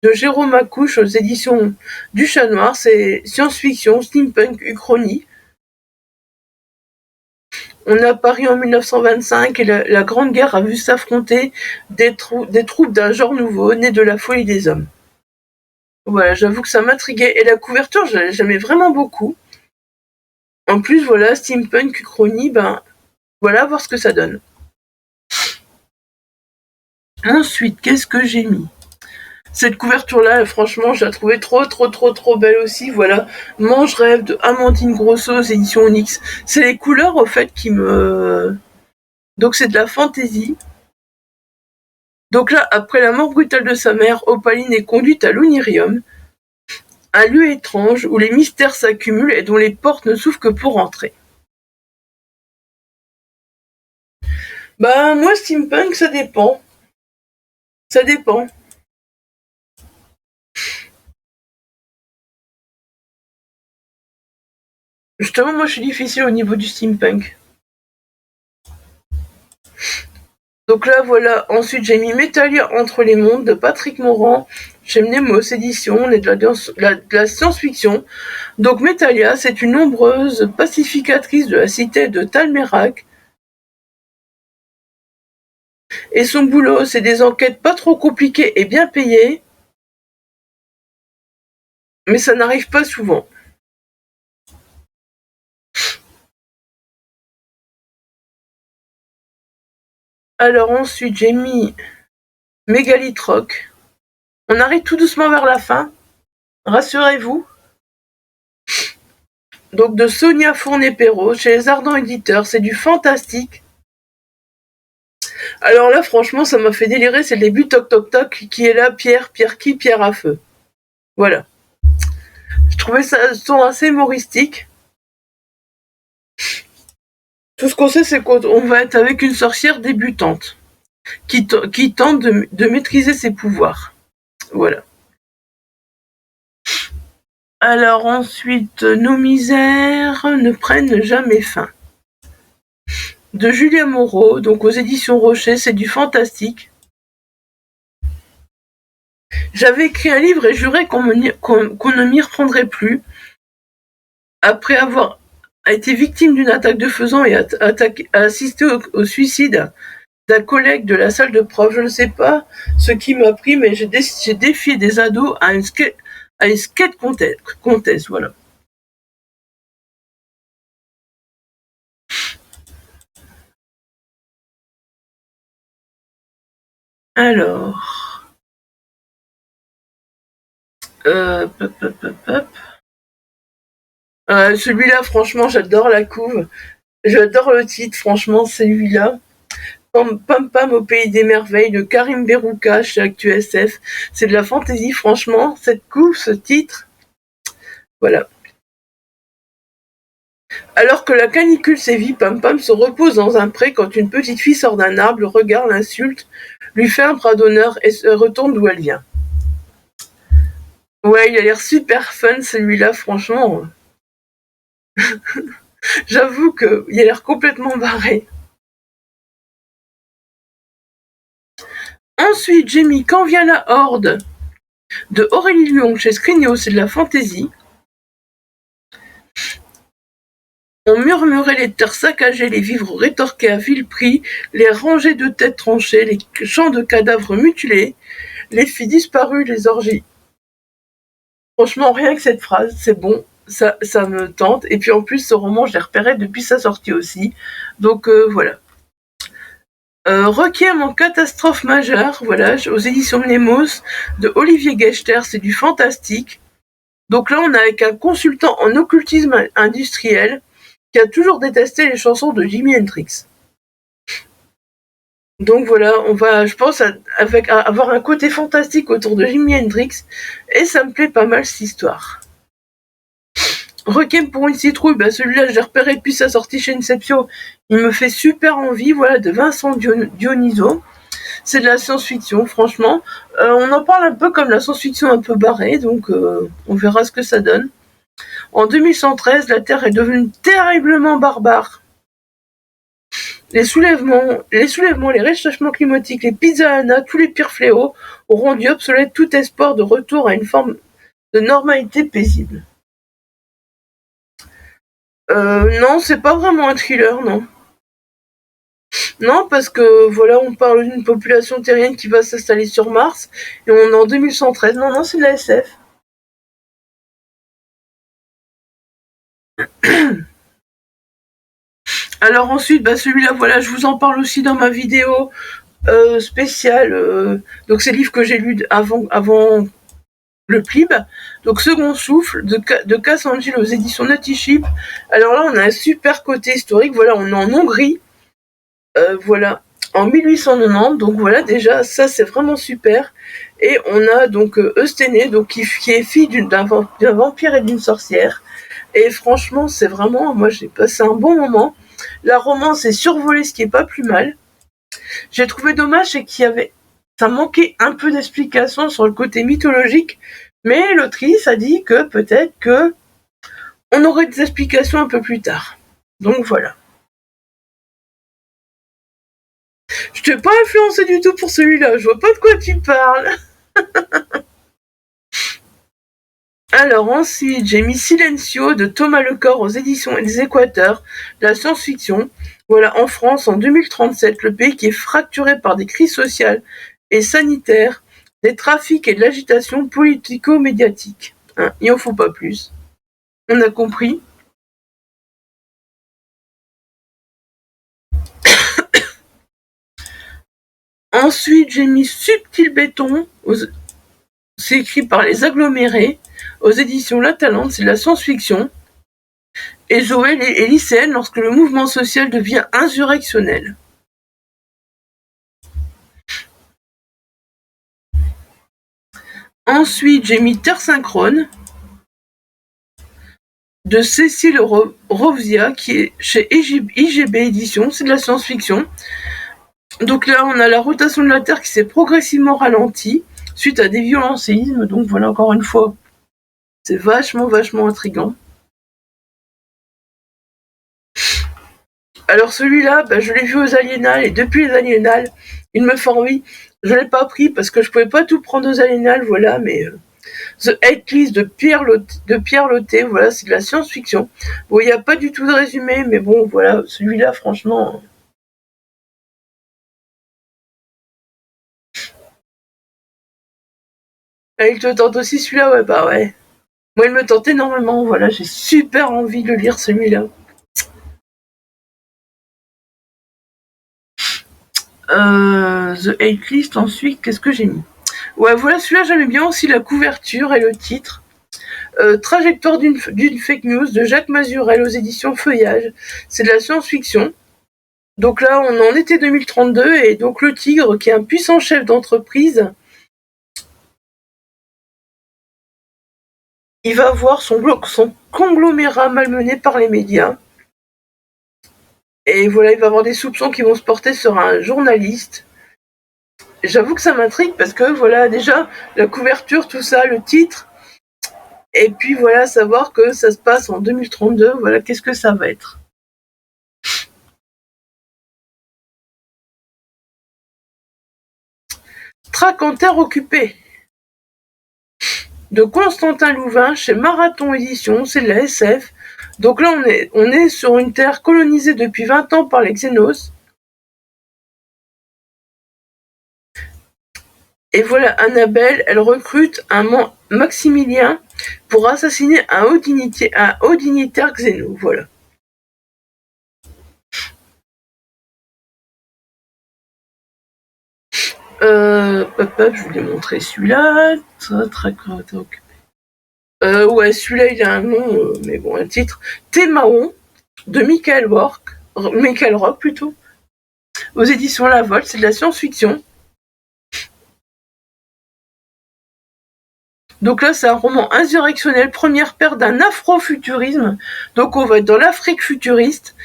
de Jérôme Accouche aux éditions du Chat Noir. C'est science-fiction, steampunk, uchronie. On est à Paris en 1925 et la Grande Guerre a vu s'affronter des troupes d'un genre nouveau, nées de la folie des hommes. Voilà, j'avoue que ça m'intriguait. Et la couverture, j'aimais vraiment beaucoup. En plus, voilà, steampunk, uchronie, voilà, voir ce que ça donne. Ensuite, qu'est-ce que j'ai mis? Cette couverture-là, franchement, je la trouvais trop belle aussi. Voilà, Mange rêve de Amandine Grosso aux éditions Onyx. C'est les couleurs, au fait, qui me... Donc c'est de la fantaisie. Donc là, après la mort brutale de sa mère, Opaline est conduite à l'Onirium, un lieu étrange où les mystères s'accumulent et dont les portes ne s'ouvrent que pour entrer. Moi, steampunk, ça dépend. Ça dépend. Justement, moi, je suis difficile au niveau du steampunk. Donc là, voilà. Ensuite, j'ai mis Métalia entre les mondes de Patrick Morand chez Mnemos Éditions. On est de la science-fiction. Donc Métalia, c'est une nombreuse pacificatrice de la cité de Talmérac. Et son boulot, c'est des enquêtes pas trop compliquées et bien payées. Mais ça n'arrive pas souvent. Alors ensuite, j'ai mis Mégalitroc. On arrive tout doucement vers la fin. Rassurez-vous. Donc de Sonia Fournet-Perrault, chez les Ardents Éditeurs. C'est du fantastique. Alors là, franchement, ça m'a fait délirer. C'est le début Toc Toc Toc qui est là. Pierre qui? Pierre à feu. Voilà. Je trouvais ça son assez humoristique. Tout ce qu'on sait, c'est qu'on va être avec une sorcière débutante qui tente de maîtriser ses pouvoirs. Voilà. Alors ensuite, Nos misères ne prennent jamais fin. De Julien Moreau, donc aux éditions Rocher, c'est du fantastique. J'avais écrit un livre et juré qu'on ne m'y reprendrait plus. Après avoir été victime d'une attaque de faisan et assisté au suicide d'un collègue de la salle de prof, je ne sais pas ce qui m'a pris, mais j'ai défié des ados à une skate contest, voilà. Alors, celui-là, franchement, j'adore la couve. J'adore le titre, franchement, celui-là. Pam Pam au pays des merveilles de Karim Berouka chez ActuSF. C'est de la fantaisie, franchement. Cette couve, ce titre, voilà. Alors que la canicule sévit, Pam Pam se repose dans un pré quand une petite fille sort d'un arbre, le regarde, l'insulte, lui fait un bras d'honneur et se retourne d'où elle vient. Ouais, il a l'air super fun celui-là, franchement. J'avoue qu'il a l'air complètement barré. Ensuite, j'ai mis Quand vient la horde de Aurélie Luong chez Scrigno, c'est de la fantaisie. On murmurait les terres saccagées, les vivres rétorqués à vil prix, les rangées de têtes tranchées, les champs de cadavres mutilés, les filles disparues, les orgies. Franchement, rien que cette phrase, c'est bon, ça me tente. Et puis en plus, ce roman, je l'ai repéré depuis sa sortie aussi. Donc voilà. Requiem en catastrophe majeure, voilà, aux éditions Mnemos, de Olivier Gechter, c'est du fantastique. Donc là, on est avec un consultant en occultisme industriel qui a toujours détesté les chansons de Jimi Hendrix. Donc voilà, on va, je pense, avoir un côté fantastique autour de Jimi Hendrix, et ça me plaît pas mal cette histoire. Requiem pour une citrouille, celui-là, je l'ai repéré depuis sa sortie chez Inception. Il me fait super envie, voilà, de Vincent Dioniso. C'est de la science-fiction, franchement. On en parle un peu comme la science-fiction un peu barrée, donc on verra ce que ça donne. En 2113, la Terre est devenue terriblement barbare. les réchauffements climatiques, les pizzas, tous les pires fléaux ont rendu obsolète tout espoir de retour à une forme de normalité paisible. Non, c'est pas vraiment un thriller, non. Non, parce que voilà, on parle d'une population terrienne qui va s'installer sur Mars, et on est en 2113. Non, non, c'est de la SF. Alors ensuite, celui-là, voilà, je vous en parle aussi dans ma vidéo spéciale. Donc c'est le livre que j'ai lu avant le PLIB. Donc Second Souffle de Cass Angel aux éditions Naughty Ship. Alors là, on a un super côté historique. Voilà, on est en Hongrie. Voilà, en 1890. Donc voilà, déjà, ça c'est vraiment super. Et on a donc Eusthénée, donc qui est fille d'un vampire et d'une sorcière. Et franchement, c'est vraiment, moi j'ai passé un bon moment. La romance est survolée, ce qui est pas plus mal. J'ai trouvé dommage, c'est ça manquait un peu d'explications sur le côté mythologique, mais l'autrice a dit que peut-être que on aurait des explications un peu plus tard. Donc voilà. Je t'ai pas influencé du tout pour celui-là, je vois pas de quoi tu parles. Alors ensuite, j'ai mis Silencio de Thomas Lecor aux éditions des Équateurs, de la science-fiction. Voilà, en France, en 2037, le pays qui est fracturé par des crises sociales et sanitaires, des trafics et de l'agitation politico-médiatique. Hein, il en faut pas plus. On a compris. Ensuite, j'ai mis Subtil Béton, c'est écrit par les agglomérés, aux éditions La Talente, c'est de la science-fiction. Et Joël est lycéenne lorsque le mouvement social devient insurrectionnel. Ensuite, j'ai mis Terre synchrone de Cécile Rovzia, qui est chez IGB Éditions, c'est de la science-fiction. Donc là, on a la rotation de la Terre qui s'est progressivement ralentie suite à des violents séismes. Donc voilà, encore une fois, c'est vachement intriguant. Alors celui-là, je l'ai vu aux Aliénales, et depuis les Aliénales, il me fait envie. Je l'ai pas pris parce que je pouvais pas tout prendre aux Aliénales, voilà, mais The Hate List de Pierre Loté, voilà, c'est de la science-fiction. Bon, il n'y a pas du tout de résumé, mais bon, voilà, celui-là, franchement. Il te tente aussi celui-là, ouais, bah ouais. Moi, il me tente énormément, voilà, j'ai super envie de lire celui-là. The Hate List, ensuite, qu'est-ce que j'ai mis? Ouais, voilà, celui-là, j'aimais bien aussi la couverture et le titre. Trajectoire d'une fake news de Jacques Mazurel aux éditions Feuillage. C'est de la science-fiction. Donc là, on est en été 2032 et donc le tigre, qui est un puissant chef d'entreprise, il va voir son conglomérat malmené par les médias. Et voilà, il va avoir des soupçons qui vont se porter sur un journaliste. J'avoue que ça m'intrigue parce que voilà, déjà, la couverture, tout ça, le titre, et puis voilà, savoir que ça se passe en 2032, voilà, qu'est-ce que ça va être. Traque en terre occupée de Constantin Louvain chez Marathon Éditions, c'est de la SF. Donc là, on est sur une terre colonisée depuis 20 ans par les Xénos. Et voilà, Annabelle, elle recrute un Maximilien pour assassiner un haut dignitaire xéno, voilà. Je vous l'ai montré celui-là. Ouais, celui-là, il a un nom, mais bon, un titre. Thémaon, de Michael Rock, plutôt. Aux éditions La Volte, c'est de la science-fiction. Donc là, c'est un roman insurrectionnel, première paire d'un afrofuturisme. Donc on va être dans l'Afrique futuriste,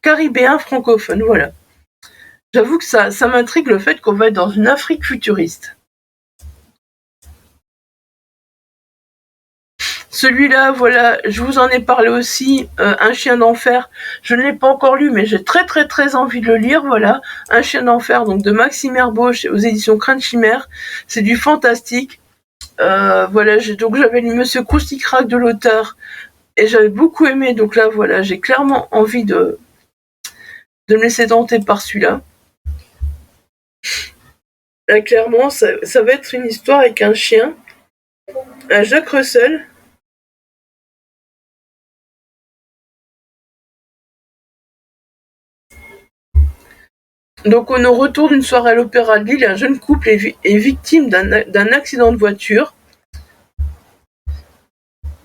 caribéen francophone, voilà. J'avoue que ça m'intrigue le fait qu'on va être dans une Afrique futuriste. Celui-là, voilà, je vous en ai parlé aussi, Un chien d'enfer. Je ne l'ai pas encore lu, mais j'ai très très très envie de le lire, voilà. Un chien d'enfer, donc de Maxime Herbeau aux éditions Crainte Chimère. C'est du fantastique. Voilà, donc j'avais lu Monsieur Crousticrac de l'auteur, et j'avais beaucoup aimé, donc là, voilà, j'ai clairement envie de me laisser tenter par celui-là. Là, clairement, ça va être une histoire avec un chien, un Jacques Russell. Donc on nous retourne d'une soirée à l'Opéra de Lille, un jeune couple est victime d'un accident de voiture.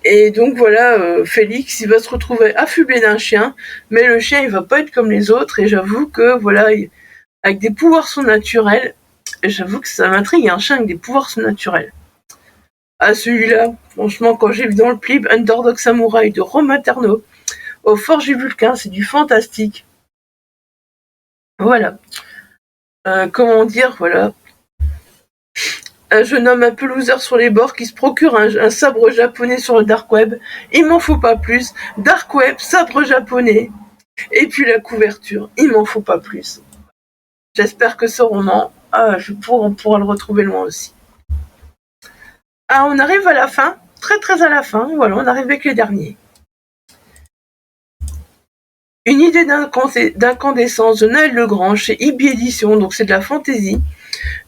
Et donc voilà, Félix, il va se retrouver affublé d'un chien, mais le chien il va pas être comme les autres, et j'avoue que voilà, avec des pouvoirs surnaturels, j'avoue que ça m'intrigue, un chien avec des pouvoirs surnaturels. Ah, celui-là, franchement, quand j'ai vu dans le clip Underdog Samurai de Romain Terneau, au Forge et Vulcain, c'est du fantastique. Voilà. Comment dire, voilà. Un jeune homme un peu loser sur les bords qui se procure un sabre japonais sur le dark web. Il m'en faut pas plus. Dark web, sabre japonais. Et puis la couverture, il m'en faut pas plus. J'espère que ce roman, on pourra le retrouver loin aussi. Ah, on arrive à la fin, très très à la fin, voilà, on arrive avec les derniers. Une idée d'incandescence de Noël Legrand chez IB Édition, donc c'est de la fantaisie.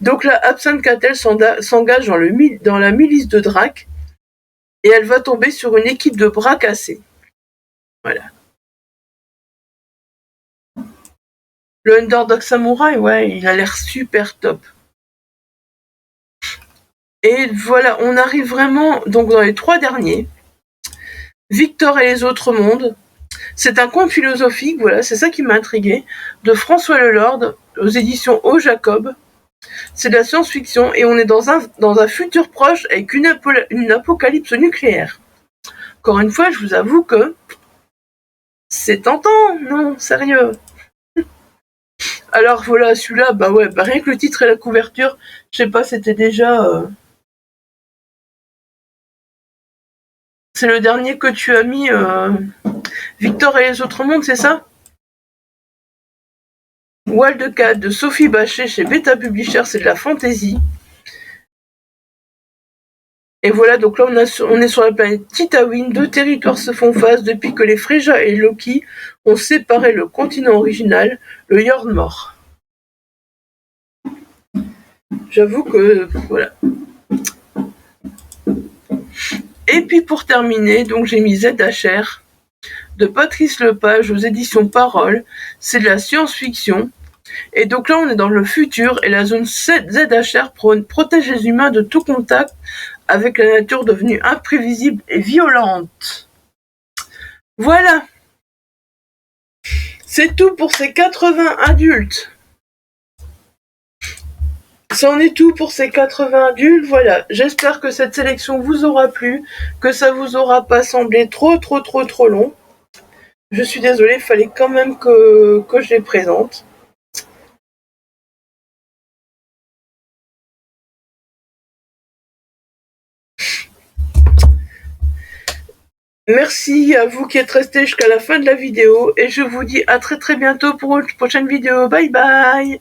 Donc là, Absinthe Catel s'engage dans la milice de Drac, et elle va tomber sur une équipe de bras cassés. Voilà. Le Underdog Samurai, ouais, il a l'air super top. Et voilà, on arrive vraiment donc dans les 3 derniers. Victor et les autres mondes. C'est un conte philosophique, voilà, c'est ça qui m'a intrigué, de François Lelord, aux éditions O. Jacob. C'est de la science-fiction et on est dans un futur proche avec une apocalypse nucléaire. Encore une fois, je vous avoue que c'est tentant, non, sérieux. Alors voilà, celui-là, bah ouais, rien que le titre et la couverture, je sais pas, c'était déjà... C'est le dernier que tu as mis, Victor et les autres mondes, c'est ça? Wildcat de Sophie Bachet chez Beta Publisher, c'est de la fantaisie. Et voilà, donc là on est sur la planète Titawin, 2 territoires se font face depuis que les Freja et Loki ont séparé le continent original, le Yordmor. J'avoue que voilà. Et puis pour terminer, donc j'ai mis ZHR de Patrice Lepage aux éditions Parole. C'est de la science-fiction. Et donc là on est dans le futur et la zone ZHR protège les humains de tout contact avec la nature devenue imprévisible et violente. Voilà. C'est tout pour ces 80 adultes. C'en est tout pour ces 80 adultes, voilà. J'espère que cette sélection vous aura plu, que ça vous aura pas semblé trop long. Je suis désolée, il fallait quand même que je les présente. Merci à vous qui êtes restés jusqu'à la fin de la vidéo et je vous dis à très bientôt pour une prochaine vidéo. Bye bye!